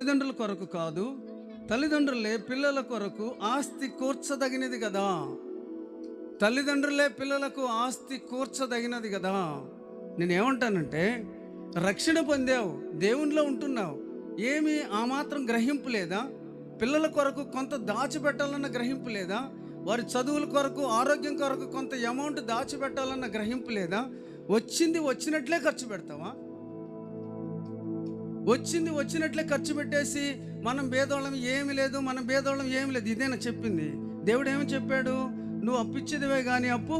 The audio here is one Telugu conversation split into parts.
తల్లిదండ్రుల కొరకు కాదు, తల్లిదండ్రులే పిల్లల కొరకు ఆస్తి కూర్చదగినది కదా. తల్లిదండ్రులే పిల్లలకు ఆస్తి కూర్చదగినది కదా. నేనేమంటానంటే, రక్షణ పొందావు, దేవునిలో ఉంటున్నావు, ఏమి ఆ మాత్రం గ్రహింపు లేదా? పిల్లల కొరకు కొంత దాచిపెట్టాలన్న గ్రహింపు లేదా? వారి చదువుల కొరకు, ఆరోగ్యం కొరకు కొంత అమౌంట్ దాచిపెట్టాలన్న గ్రహింపు లేదా? వచ్చింది వచ్చినట్లే ఖర్చు పెడతావా? వచ్చింది వచ్చినట్లే ఖర్చు పెట్టేసి మనం భేదోళం ఏమి లేదు, మనం భేదోళం ఏమి లేదు, ఇదేనా చెప్పింది? దేవుడు ఏమి చెప్పాడు? నువ్వు అప్పిచ్చేదివే కానీ అప్పు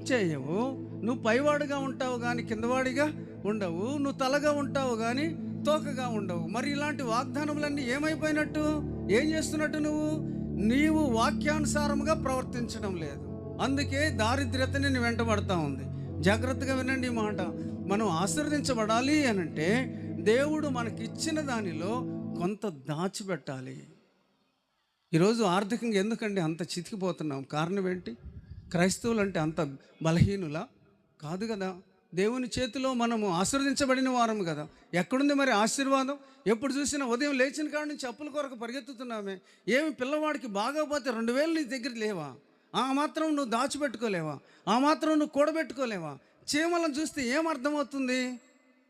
చేయవు, నువ్వు పైవాడుగా ఉంటావు కానీ కిందవాడిగా ఉండవు, నువ్వు తలగా ఉంటావు కానీ తోకగా ఉండవు. మరి ఇలాంటి వాగ్దానములన్నీ ఏమైపోయినట్టు? ఏం చేస్తున్నట్టు? నీవు వాక్యానుసారముగా ప్రవర్తించడం లేదు. అందుకే దారిద్ర్యతని నీ వెంటబడతా ఉంది. జాగ్రత్తగా వినండి ఈ మాట. మనం ఆశీర్వదించబడాలి అనంటే దేవుడు మనకిచ్చిన దానిలో కొంత దాచిపెట్టాలి. ఈరోజు ఆర్థికంగా ఎందుకండి అంత చితికిపోతున్నాం? కారణం ఏంటి? క్రైస్తవులు అంటే అంత బలహీనులా? కాదు కదా. దేవుని చేతిలో మనము ఆశీర్వదించబడిన వారం కదా. ఎక్కడుంది మరి ఆశీర్వాదం? ఎప్పుడు చూసినా ఉదయం లేచిన కాడ నుంచి అప్పుల కొరకు పరిగెత్తుతున్నామే. ఏమి పిల్లవాడికి బాగోపోతే 2000 నీ దగ్గర లేవా? ఆ మాత్రం నువ్వు దాచిపెట్టుకోలేవా? ఆ మాత్రం నువ్వు కూడబెట్టుకోలేవా? చీమలను చూస్తే ఏం అర్థమవుతుంది?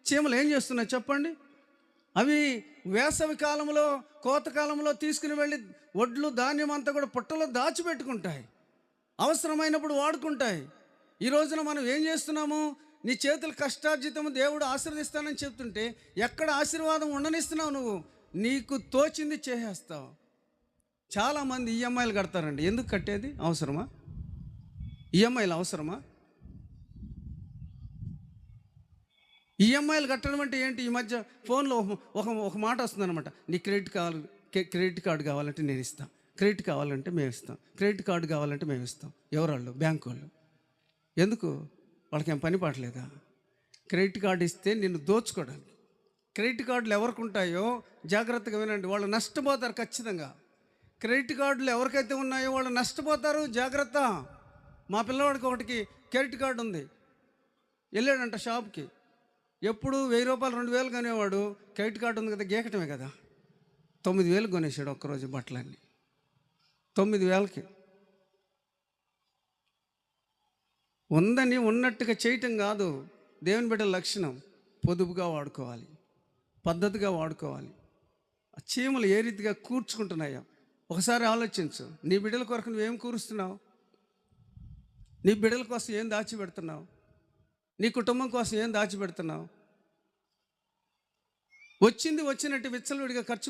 చీమలు ఏం చేస్తున్నాయి చెప్పండి? అవి వేసవి కాలంలో, కోతకాలంలో తీసుకుని వెళ్ళి వడ్లు, ధాన్యం అంతా కూడా పుట్టలో దాచిపెట్టుకుంటాయి, అవసరమైనప్పుడు వాడుకుంటాయి. ఈ రోజున మనం ఏం చేస్తున్నాము? నీ చేతుల కష్టార్జితము దేవుడు ఆశీర్వదిస్తానని చెప్తుంటే ఎక్కడ ఆశీర్వాదం ఉండనిస్తున్నావు? నువ్వు నీకు తోచింది చేసేస్తావు. చాలామంది ఈఎంఐలు కడతారండి. ఎందుకు కట్టేది? అవసరమా? ఈఎంఐలు అవసరమా? ఈఎంఐలు కట్టడం అంటే ఏంటి? ఈ మధ్య ఫోన్లో ఒక మాట వస్తుందన్నమాట. నీ క్రెడిట్ కార్డు కావాలంటే నేను ఇస్తాను, క్రెడిట్ కావాలంటే మేము ఇస్తాం, క్రెడిట్ కార్డు కావాలంటే మేము ఇస్తాం. ఎవరాళ్ళు? బ్యాంకు వాళ్ళు. ఎందుకు? వాళ్ళకి ఏం పని పాటలేదా? క్రెడిట్ కార్డు ఇస్తే నిన్ను దోచుకోవడానికి. క్రెడిట్ కార్డులు ఎవరికి ఉంటాయో జాగ్రత్తగా వినండి, వాళ్ళు నష్టపోతారు ఖచ్చితంగా. క్రెడిట్ కార్డులు ఎవరికైతే ఉన్నాయో వాళ్ళు నష్టపోతారు. జాగ్రత్త. మా పిల్లవాడికి ఒకటికి క్రెడిట్ కార్డు ఉంది. వెళ్ళాడంట షాప్కి. ఎప్పుడు 1000 రూపాయలు 2000 కొనేవాడు. క్రెడిట్ కార్డు ఉంది కదా, గీకటమే కదా. 9000 కొనేసాడు ఒక్కరోజు బట్టలన్నీ. 9000కి ఉందని ఉన్నట్టుగా చేయటం కాదు దేవుని బిడ్డల లక్షణం. పొదుపుగా వాడుకోవాలి, పద్ధతిగా వాడుకోవాలి. ఆ చీమలు ఏ రీతిగా కూర్చుకుంటున్నాయో ఒకసారి ఆలోచించు. నీ బిడ్డల కొరకు నువ్వేం కూరుస్తున్నావు? నీ బిడ్డల కోసం ఏం దాచిపెడుతున్నావు? నీ కుటుంబం కోసం ఏం దాచిపెడుతున్నావు? వచ్చింది వచ్చినట్టు విచ్చలవిడిగా ఖర్చు